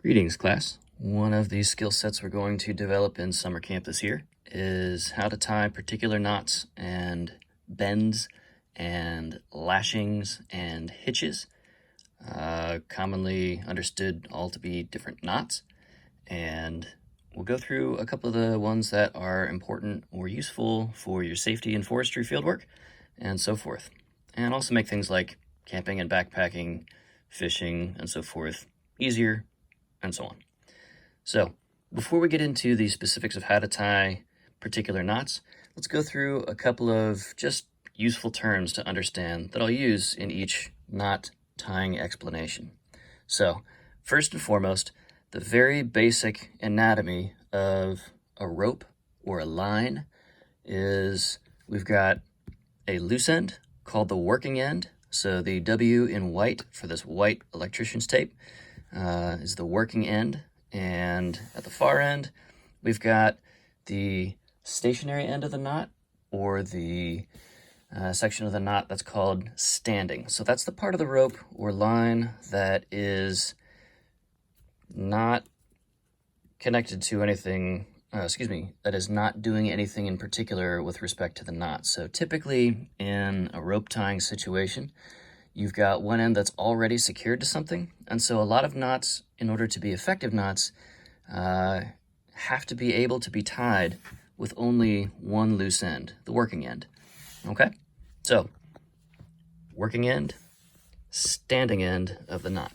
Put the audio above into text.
Greetings, class. One of the skill sets we're going to develop in summer camp this year is how to tie particular knots and bends and lashings and hitches, commonly understood all to be different knots. And we'll go through a couple of the ones that are important or useful for your safety and forestry fieldwork and so forth. And also make things like camping and backpacking, fishing, and so forth easier, and so on. So before we get into the specifics of how to tie particular knots, let's go through a couple of just useful terms to understand that I'll use in each knot tying explanation. So first and foremost, the very basic anatomy of a rope or a line is we've got a loose end called the working end. So the W in white for this white electrician's tape is the working end, and at the far end we've got the stationary end of the knot, or the section of the knot that's called standing. So that's the part of the rope or line that is not connected to anything, that is not doing anything in particular with respect to the knot. So typically in a rope tying situation, you've got one end that's already secured to something, and so a lot of knots, in order to be effective knots, have to be able to be tied with only one loose end, the working end. Okay? So, working end, standing end of the knot.